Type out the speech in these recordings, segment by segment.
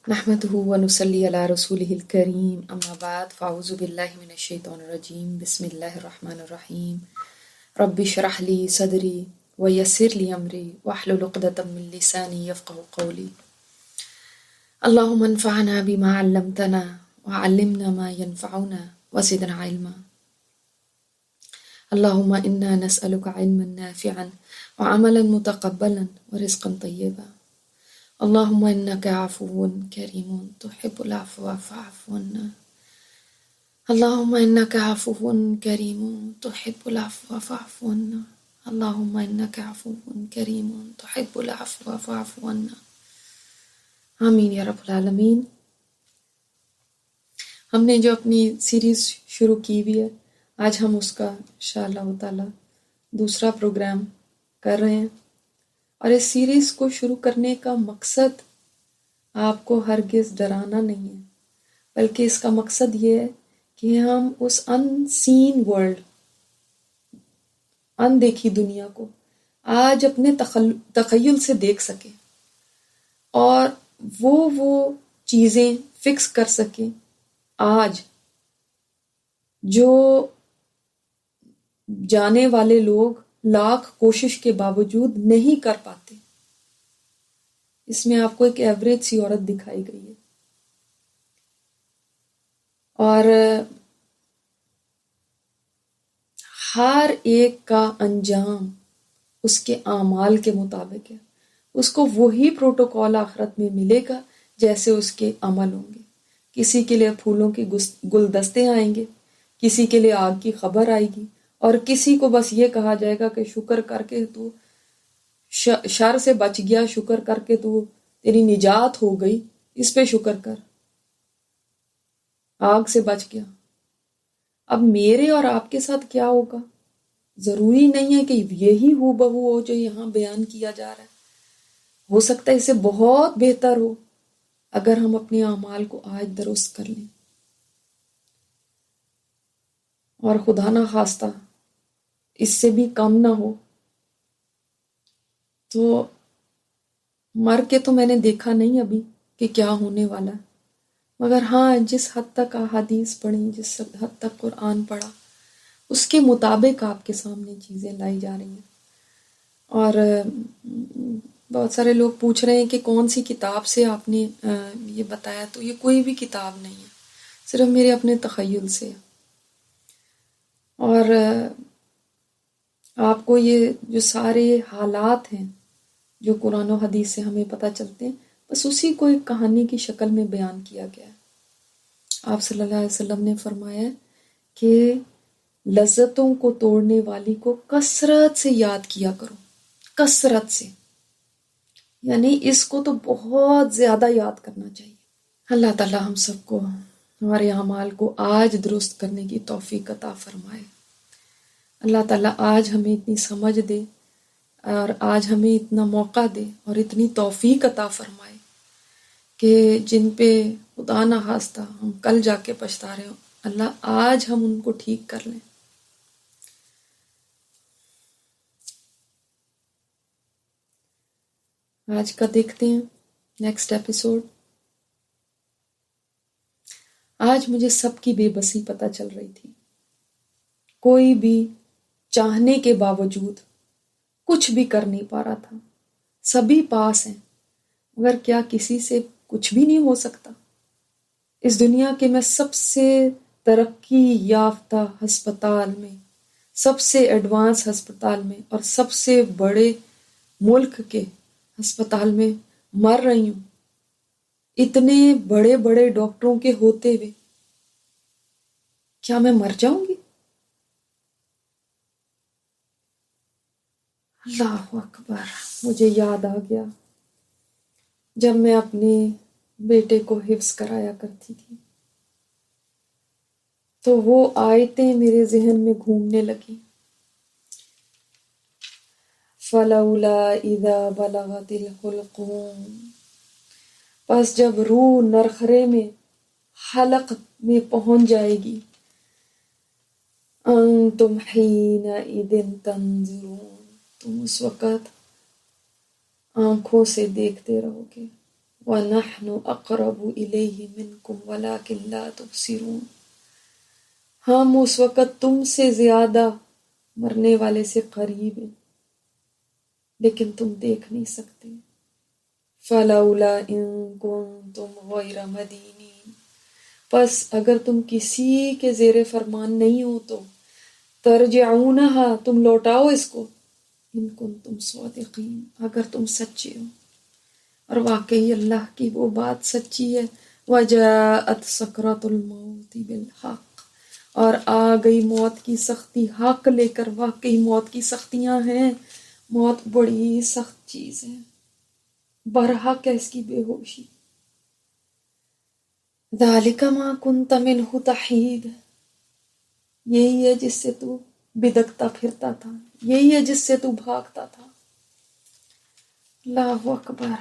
نحمده ونصلي على رسوله الكريم أما بعد فأعوذ بالله من الشيطان الرجيم بسم الله الرحمن الرحيم رب اشرح لي صدري ويسر لي أمري واحلل عقدة من لساني يفقهوا قولي اللهم انفعنا بما علمتنا وعلمنا ما ينفعنا وزدنا علما اللهم إنا نسألك علما نافعا وعملا متقبلا ورزقا طيبا اللهم إنك عفو كريم تحب العفو فاعف عنا اللهم إنك عفو كريم تحب العفو فاعف عنا اللهم إنك عفو كريم تحب العفو فاعف عنا آمین یا رب العالمین۔ ہم نے جو اپنی سیریز شروع کی ہوئی ہے آج ہم اس کا انشاءاللہ تعالی دوسرا پروگرام کر رہے ہیں، اور اس سیریز کو شروع کرنے کا مقصد آپ کو ہرگز ڈرانا نہیں ہے، بلکہ اس کا مقصد یہ ہے کہ ہم اس ان سین ورلڈ، ان دیکھی دنیا کو آج اپنے تخیل سے دیکھ سکیں اور وہ چیزیں فکس کر سکیں آج جو جانے والے لوگ لاکھ کوشش کے باوجود نہیں کر پاتے۔ اس میں آپ کو ایک ایوریج سی عورت دکھائی گئی ہے، اور ہر ایک کا انجام اس کے اعمال کے مطابق ہے، اس کو وہی پروٹوکول آخرت میں ملے گا جیسے اس کے عمل ہوں گے۔ کسی کے لیے پھولوں کے گلدستے آئیں گے، کسی کے لیے آگ کی خبر آئے گی، اور کسی کو بس یہ کہا جائے گا کہ شکر کر کے تو شر سے بچ گیا، شکر کر کے تو تیری نجات ہو گئی، اس پہ شکر کر، آگ سے بچ گیا۔ اب میرے اور آپ کے ساتھ کیا ہوگا؟ ضروری نہیں ہے کہ یہی ہو بہو ہو جو یہاں بیان کیا جا رہا ہے، ہو سکتا ہے اسے بہت بہتر ہو اگر ہم اپنے اعمال کو آج درست کر لیں، اور خدا نہ خواستہ اس سے بھی کم نہ ہو تو مر کے تو میں نے دیکھا نہیں ابھی کہ کیا ہونے والا ہے، مگر ہاں جس حد تک احادیث پڑھی، جس حد تک قرآن پڑھا، اس کے مطابق آپ کے سامنے چیزیں لائی جا رہی ہیں۔ اور بہت سارے لوگ پوچھ رہے ہیں کہ کون سی کتاب سے آپ نے یہ بتایا، تو یہ کوئی بھی کتاب نہیں ہے، صرف میرے اپنے تخیل سے۔ اور آپ کو یہ جو سارے حالات ہیں جو قرآن و حدیث سے ہمیں پتہ چلتے ہیں، بس اسی کو ایک کہانی کی شکل میں بیان کیا گیا ہے۔ آپ صلی اللہ علیہ وسلم نے فرمایا ہے کہ لذتوں کو توڑنے والی کو کثرت سے یاد کیا کرو، کثرت سے، یعنی اس کو تو بہت زیادہ یاد کرنا چاہیے۔ اللہ تعالی ہم سب کو ہمارے اعمال کو آج درست کرنے کی توفیق عطا فرمائے۔ اللہ تعالیٰ آج ہمیں اتنی سمجھ دے، اور آج ہمیں اتنا موقع دے اور اتنی توفیق عطا فرمائے کہ جن پہ خدا نہ خواستہ ہم کل جا کے پچھتا رہے ہوں، اللہ آج ہم ان کو ٹھیک کر لیں۔ آج کا دیکھتے ہیں نیکسٹ ایپیسوڈ۔ آج مجھے سب کی بے بسی پتہ چل رہی تھی، کوئی بھی چاہنے کے باوجود کچھ بھی کر نہیں پا رہا تھا، سبھی پاس ہیں مگر کیا کسی سے کچھ بھی نہیں ہو سکتا؟ اس دنیا کے میں سب سے ترقی یافتہ ہسپتال میں، سب سے ایڈوانس ہسپتال میں، اور سب سے بڑے ملک کے ہسپتال میں مر رہی ہوں، اتنے بڑے بڑے ڈاکٹروں کے ہوتے ہوئے کیا میں مر جاؤں گی؟ اللہ اکبر! مجھے یاد آ گیا جب میں اپنے بیٹے کو حفظ کرایا کرتی تھی تو وہ آیتیں میرے ذہن میں گھومنے لگی، فَلَوْلَا إِذَا بَلَغَتِ الْحُلْقُومَ، پس جب روح نرخرے میں، حلق میں پہنچ جائے گی، أَنْتُمْ حِينَئِذٍ تَنظُرُونَ، تم اس وقت آنکھوں سے دیکھتے رہو گے، وَنَحْنُ أَقْرَبُ إِلَيْهِ مِنْكُمْ وَلَكِنْ لَا تُبْصِرُونَ، ہم اس وقت تم سے زیادہ مرنے والے سے قریب ہیں لیکن تم دیکھ نہیں سکتے۔ فَلَوْلَا إِن كُنتُمْ غَيْرَ مَدِينِينَ، پس اگر تم کسی کے زیر فرمان نہیں ہو تو ترجعونہا، تم لوٹاؤ اس کو، ان کنتم صادقین، اگر تم سچے ہو۔ اور واقعی اللہ کی وہ بات سچی ہے، وجاءت سکرۃ الموت بالحق، اور آ گئی موت کی سختی حق لے کر۔ واقعی موت کی سختیاں ہیں، موت بڑی سخت چیز ہے، برحق ہے اس کی بے ہوشی۔ ذالک ما کنت منہ تحید، یہی ہے جس سے تو بدکتا پھرتا تھا، یہی ہے جس سے تو بھاگتا تھا۔ اللہ اکبر۔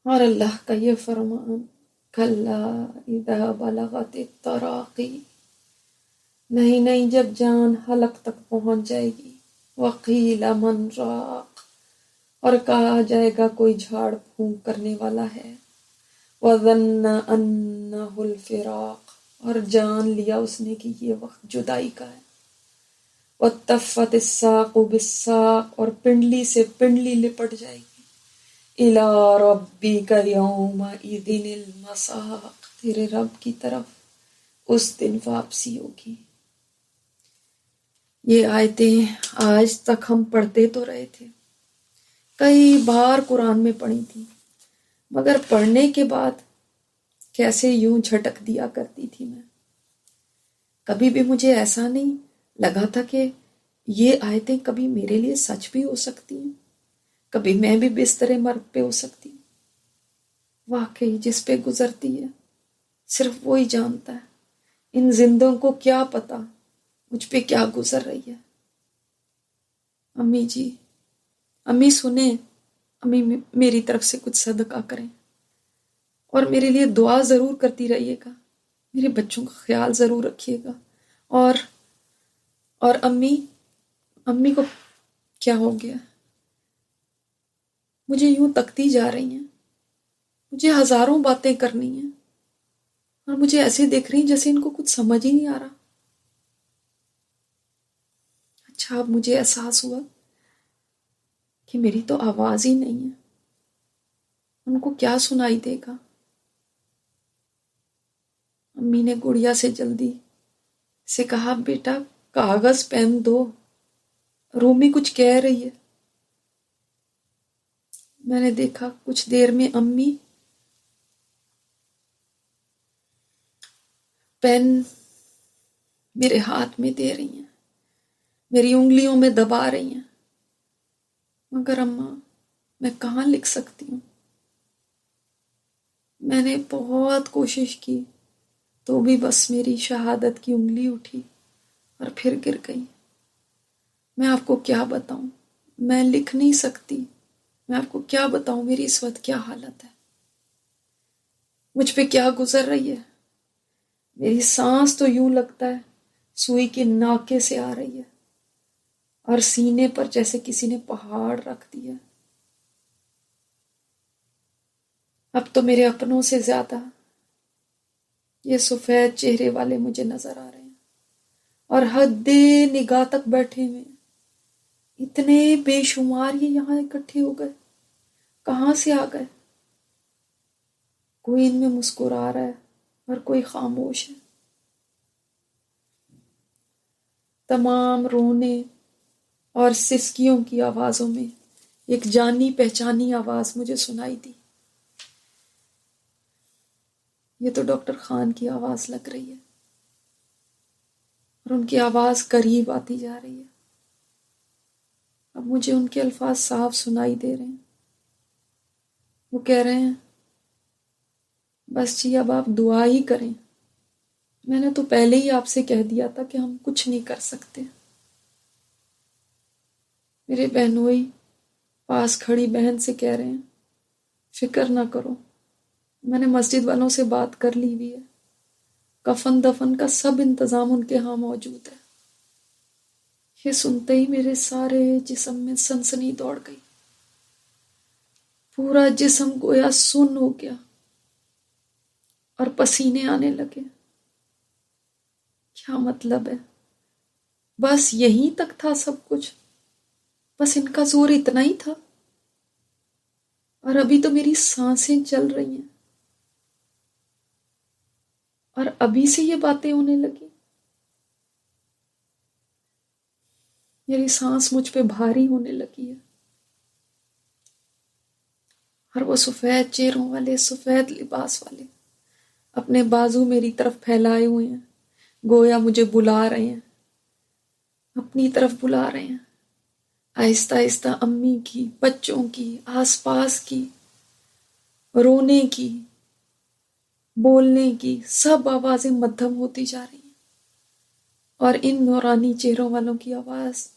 اور اللہ کا یہ فرمان، کلا اذا بلغت التراقی، نہیں نہیں جب جان حلق تک پہنچ جائے گی، وقیل من راق، اور کہا جائے گا کوئی جھاڑ پھونک کرنے والا ہے، وظن انہ الفراق، اور جان لیا اس نے کہ یہ وقت جدائی کا ہے، والتفت الساق بالساق، اور پنڈلی سے پنڈلی لپٹ جائے گی، الی ربک یومئذ المساق، تیرے رب کی طرف اس دن واپسی ہوگی۔ یہ آیتیں آج تک ہم پڑھتے تو رہے تھے، کئی بار قرآن میں پڑھی تھی، مگر پڑھنے کے بعد کیسے یوں جھٹک دیا کرتی تھی میں۔ کبھی بھی مجھے ایسا نہیں لگا تھا کہ یہ آیتیں کبھی میرے لیے سچ بھی ہو سکتی ہیں، کبھی میں بھی بستر مرگ پہ ہو سکتی ہوں۔ واقعی جس پہ گزرتی ہے صرف وہی جانتا ہے، ان زندوں کو کیا پتا مجھ پہ کیا گزر رہی ہے۔ امی جی، امی سنیں، امی میری طرف سے کچھ صدقہ کریں، اور میرے لیے دعا ضرور کرتی رہیے گا، میرے بچوں کا خیال ضرور رکھیے گا۔ اور امی کو کیا ہو گیا؟ مجھے یوں تکتی جا رہی ہیں، مجھے ہزاروں باتیں کرنی ہیں، اور مجھے ایسے دیکھ رہی ہیں جیسے ان کو کچھ سمجھ ہی نہیں آ رہا۔ اچھا اب مجھے احساس ہوا کہ میری تو آواز ہی نہیں ہے، ان کو کیا سنائی دے گا۔ امی نے گڑیا سے جلدی سے کہا، بیٹا کاغذ پین دو، رومی کچھ کہہ رہی ہے۔ میں نے دیکھا کچھ دیر میں امی پین میرے ہاتھ میں دے رہی ہیں، میری انگلیوں میں دبا رہی ہیں، مگر اماں میں کہاں لکھ سکتی ہوں؟ میں نے بہت کوشش کی تو بھی بس میری شہادت کی انگلی اٹھی اور پھر گر گئی۔ میں آپ کو کیا بتاؤں، میں لکھ نہیں سکتی، میں آپ کو کیا بتاؤں میری اس وقت کیا حالت ہے، مجھ پہ کیا گزر رہی ہے۔ میری سانس تو یوں لگتا ہے سوئی کے ناکے سے آ رہی ہے، اور سینے پر جیسے کسی نے پہاڑ رکھ دیا۔ اب تو میرے اپنوں سے زیادہ یہ سفید چہرے والے مجھے نظر آ رہے ہیں، اور حد نگاہ تک بیٹھے ہوئے ہیں۔ اتنے بے شمار یہ یہاں اکٹھے ہو گئے، کہاں سے آ گئے؟ کوئی ان میں مسکرا رہا ہے اور کوئی خاموش ہے۔ تمام رونے اور سسکیوں کی آوازوں میں ایک جانی پہچانی آواز مجھے سنائی دی۔ یہ تو ڈاکٹر خان کی آواز لگ رہی ہے، اور ان کی آواز قریب آتی جا رہی ہے۔ اب مجھے ان کے الفاظ صاف سنائی دے رہے ہیں۔ وہ کہہ رہے ہیں، بس جی اب آپ دعا ہی کریں، میں نے تو پہلے ہی آپ سے کہہ دیا تھا کہ ہم کچھ نہیں کر سکتے۔ میرے بہنوئی پاس کھڑی بہن سے کہہ رہے ہیں، فکر نہ کرو، میں نے مسجد والوں سے بات کر لی ہوئی ہے، کفن دفن کا سب انتظام ان کے ہاں موجود ہے۔ یہ سنتے ہی میرے سارے جسم میں سنسنی دوڑ گئی۔ پورا جسم گویا سن ہو گیا اور پسینے آنے لگے۔ کیا مطلب ہے؟ بس یہیں تک تھا سب کچھ، بس ان کا زور اتنا ہی تھا، اور ابھی تو میری سانسیں چل رہی ہیں اور ابھی سے یہ باتیں ہونے لگی۔ میری سانس مجھ پہ بھاری ہونے لگی ہے، اور وہ سفید چہروں والے، سفید لباس والے اپنے بازو میری طرف پھیلائے ہوئے ہیں، گویا مجھے بلا رہے ہیں، اپنی طرف بلا رہے ہیں۔ آہستہ آہستہ امی کی، بچوں کی، آس پاس کی، رونے کی، بولنے کی سب آوازیں مدھم ہوتی جا رہی ہیں، اور ان نورانی چہروں والوں کی آواز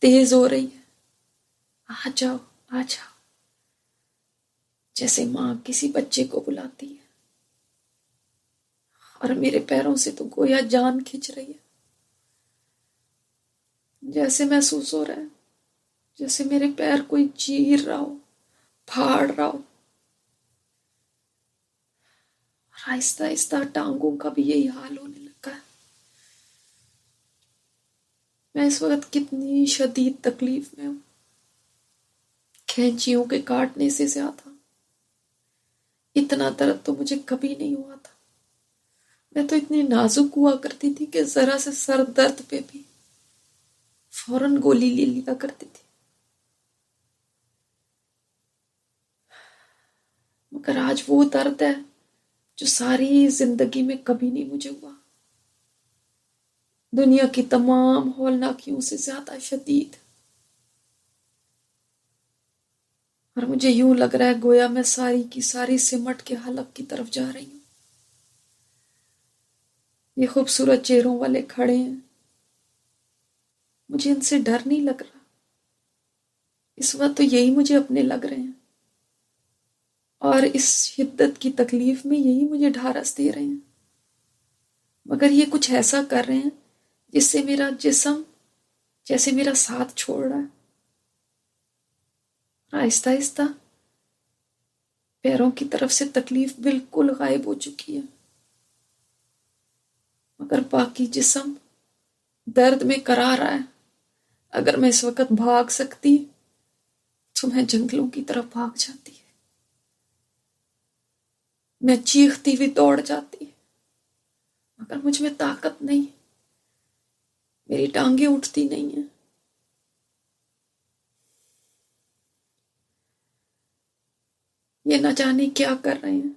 تیز ہو رہی ہے، آ جاؤ آ جاؤ، جیسے ماں کسی بچے کو بلاتی ہے۔ اور میرے پیروں سے تو گویا جان کھنچ رہی ہے، جیسے محسوس ہو رہا ہے جیسے میرے پیر کوئی چیر رہا ہو، پھاڑ رہا ہو۔ اور آہستہ آہستہ ٹانگوں کا بھی یہی حال ہونے لگا ہے۔ میں اس وقت کتنی شدید تکلیف میں ہوں، کھینچیوں کے کاٹنے سے زیادہ اتنا درد تو مجھے کبھی نہیں ہوا تھا۔ میں تو اتنی نازک ہوا کرتی تھی کہ ذرا سے سر درد پہ بھی فوراً گولی لے لیا کرتی تھی، مگر آج وہ درد ہے جو ساری زندگی میں کبھی نہیں مجھے ہوا، دنیا کی تمام ہولناکیوں سے زیادہ شدید۔ اور مجھے یوں لگ رہا ہے گویا میں ساری کی ساری سمٹ کے حلق کی طرف جا رہی ہوں۔ یہ خوبصورت چہروں والے کھڑے ہیں، مجھے ان سے ڈر نہیں لگ رہا، اس وقت تو یہی مجھے اپنے لگ رہے ہیں، اور اس شدت کی تکلیف میں یہی مجھے ڈھارس دے رہے ہیں، مگر یہ کچھ ایسا کر رہے ہیں جس سے میرا جسم جیسے میرا ساتھ چھوڑ رہا ہے۔ آہستہ آہستہ پیروں کی طرف سے تکلیف بالکل غائب ہو چکی ہے، مگر باقی جسم درد میں کرا رہا ہے۔ اگر میں اس وقت بھاگ سکتی تو میں جنگلوں کی طرف بھاگ جاتی، میں چیختی ہوئی دوڑ جاتی، مگر مجھ میں طاقت نہیں، میری ٹانگیں اٹھتی نہیں ہیں۔ یہ نہ جانے کیا کر رہے ہیں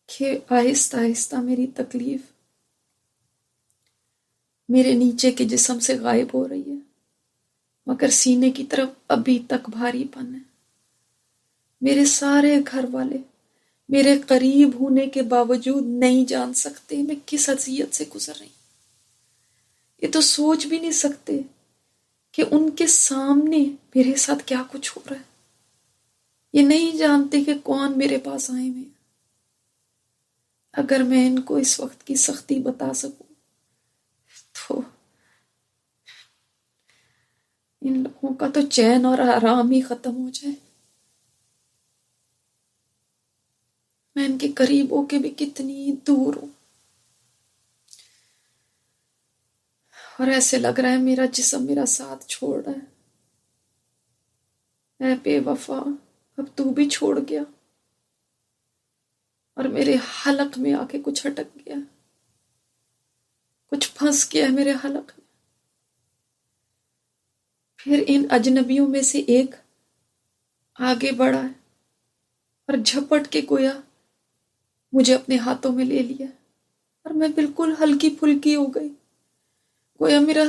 کہ آہستہ آہستہ میری تکلیف میرے نیچے کے جسم سے غائب ہو رہی ہے، مگر سینے کی طرف ابھی تک بھاری پن ہے۔ میرے سارے گھر والے میرے قریب ہونے کے باوجود نہیں جان سکتے میں کس اذیت سے گزر رہی ہوں۔ یہ تو سوچ بھی نہیں سکتے کہ ان کے سامنے میرے ساتھ کیا کچھ ہو رہا ہے۔ یہ نہیں جانتے کہ کون میرے پاس آئے ہوئے ہیں۔ اگر میں ان کو اس وقت کی سختی بتا سکوں تو ان لوگوں کا تو چین اور آرام ہی ختم ہو جائے۔ میں ان کے قریب ہو کے بھی کتنی دور ہوں، اور ایسے لگ رہا ہے میرا جسم میرا ساتھ چھوڑ رہا ہے۔ اے بے وفا، اب تو بھی چھوڑ گیا اور میرے حلق میں آ کے کچھ اٹک گیا، کچھ پھنس گیا میرے حلق میں۔ پھر ان اجنبیوں میں سے ایک آگے بڑھا ہے اور جھپٹ کے گویا مجھے اپنے ہاتھوں میں لے لیا، اور میں بالکل ہلکی پھلکی ہو گئی، گویا میرا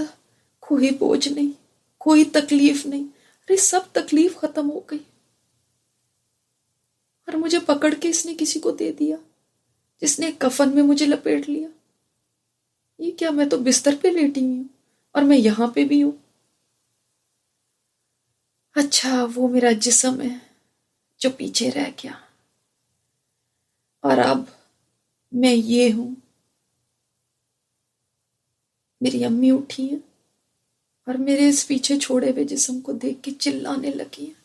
کوئی بوجھ نہیں، کوئی تکلیف نہیں، ارے سب تکلیف ختم ہو گئی۔ اور مجھے پکڑ کے اس نے کسی کو دے دیا جس نے کفن میں مجھے لپیٹ لیا۔ یہ کیا، میں تو بستر پہ لیٹی ہوئی ہوں اور میں یہاں پہ بھی ہوں۔ اچھا وہ میرا جسم ہے جو پیچھے رہ گیا، اور اب میں یہ ہوں۔ میری امی اٹھی ہیں اور میرے اس پیچھے چھوڑے ہوئے جسم کو دیکھ کے چلانے لگی ہیں،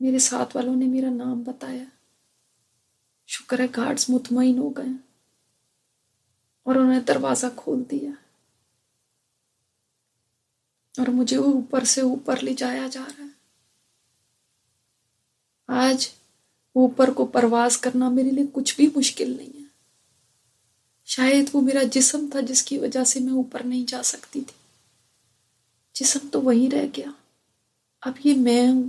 میرے ساتھ والوں نے میرا نام بتایا، شکر ہے گارڈز مطمئن ہو گئے اور انہوں نے دروازہ کھول دیا اور مجھے اوپر سے اوپر لے جایا جا رہا ہے۔ آج اوپر کو پرواز کرنا میرے لیے کچھ بھی مشکل نہیں ہے۔ شاید وہ میرا جسم تھا جس کی وجہ سے میں اوپر نہیں جا سکتی تھی، جسم تو وہی رہ گیا، اب یہ میں ہوں۔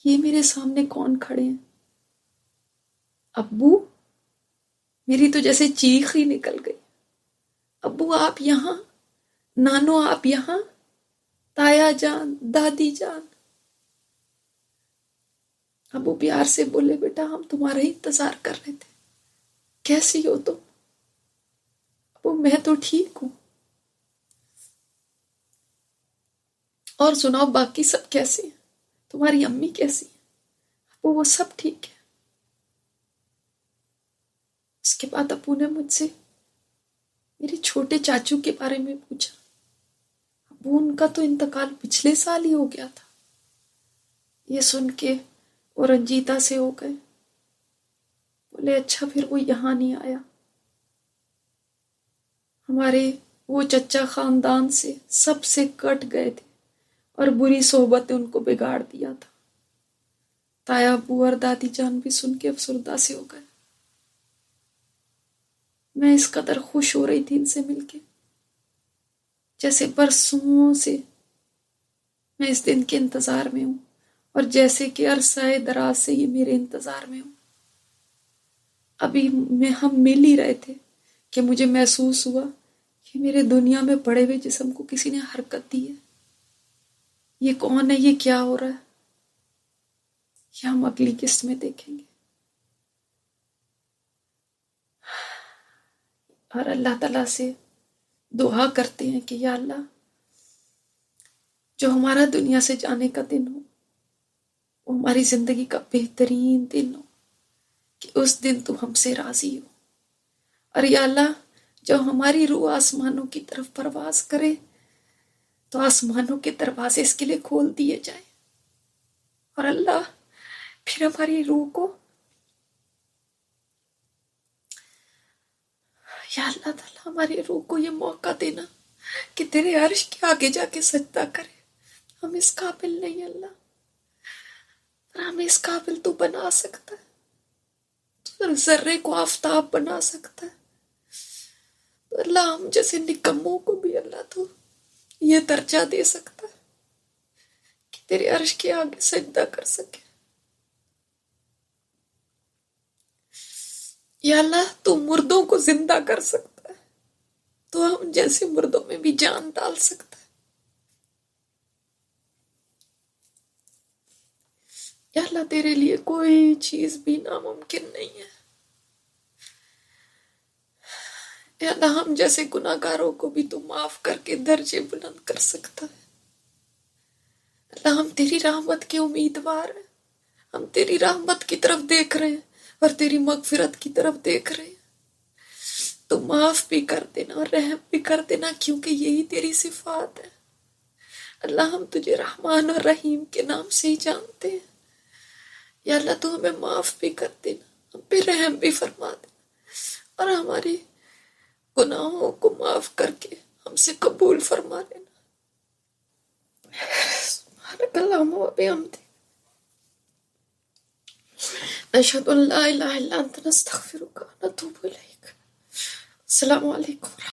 یہ میرے سامنے کون کھڑے ہیں؟ ابو؟ میری تو جیسے چیخ ہی نکل گئی، ابو آپ یہاں، نانو آپ یہاں، تایا جان، دادی جان۔ ابو پیار سے بولے بیٹا ہم تمہارا انتظار کر رہے تھے، کیسی ہو تم؟ ابو میں تو ٹھیک ہوں، اور سناؤ باقی سب کیسے ہیں؟ تمہاری امی کیسی ہیں؟ ابو وہ سب ٹھیک ہے۔ اس کے بعد ابو نے مجھ سے میرے چھوٹے چاچو کے بارے میں پوچھا۔ ابو ان کا تو انتقال پچھلے سال ہی ہو گیا تھا۔ یہ سن کے وہ رنجیدہ سے ہو گئے، بولے اچھا پھر وہ یہاں نہیں آیا؟ ہمارے وہ چچا خاندان سے سب سے کٹ گئے تھے اور بری صحبت نے ان کو بگاڑ دیا تھا۔ تایا ابو اور دادی جان بھی سن کے افسردہ سے ہو گئے۔ میں اس قدر خوش ہو رہی تھی ان سے مل کے، جیسے برسوں سے میں اس دن کے انتظار میں ہوں، اور جیسے کہ عرصہ دراز سے یہ میرے انتظار میں ہوں۔ ابھی ہم مل ہی رہے تھے کہ مجھے محسوس ہوا کہ میرے دنیا میں پڑے ہوئے جسم کو کسی نے حرکت دی ہے۔ یہ کون ہے؟ یہ کیا ہو رہا ہے؟ یہ ہم اگلی قسط میں دیکھیں گے۔ اور اللہ تعالیٰ سے دعا کرتے ہیں کہ یا اللہ جو ہمارا دنیا سے جانے کا دن ہو وہ ہماری زندگی کا بہترین دن ہو، کہ اس دن تو ہم سے راضی ہو۔ اور یا اللہ جو ہماری روح آسمانوں کی طرف پرواز کرے تو آسمانوں کے دروازے اس کے لیے کھول دیے جائیں، اور اللہ پھر ہماری روح کو یا اللہ تعالیٰ ہماری روح کو یہ موقع دینا کہ تیرے عرش کے آگے جا کے سجدہ کرے۔ ہم اس قابل نہیں اللہ، پر ہمیں اس قابل تو بنا سکتا ہے، تو ذرے کو آفتاب بنا سکتا ہے۔ تو اللہ ہم جیسے نکموں کو بھی اللہ تو یہ درجہ دے سکتا ہے کہ تیرے عرش کے آگے سجدہ کر سکے۔ یا اللہ تو مردوں کو زندہ کر سکتا ہے، تو ہم جیسے مردوں میں بھی جان ڈال سکتا ہے۔ یا اللہ تیرے لیے کوئی چیز بھی ناممکن نہیں ہے۔ یا اللہ ہم جیسے گناہگاروں کو بھی تو معاف کر کے درجے بلند کر سکتا ہے۔ اللہ ہم تیری رحمت کے امیدوار ہیں، ہم تیری رحمت کی طرف دیکھ رہے ہیں اور تیری مغفرت کی طرف دیکھ رہے ہیں۔ تو معاف بھی کر دینا اور رحم بھی کر دینا، کیونکہ یہی تیری صفات ہے۔ اللہ ہم تجھے رحمان اور رحیم کے نام سے ہی جانتے ہیں۔ یا اللہ تو ہمیں معاف بھی کر دینا، ہم پہ رحم بھی فرما دینا، اور ہماری گناہوں کو معاف کر کے ہم سے قبول فرما لینا۔ سبحانک اللہم و بحمدک، نشہد ان لا الہ الا انت نستغفرک و نتوب الیک۔ السلام علیکم۔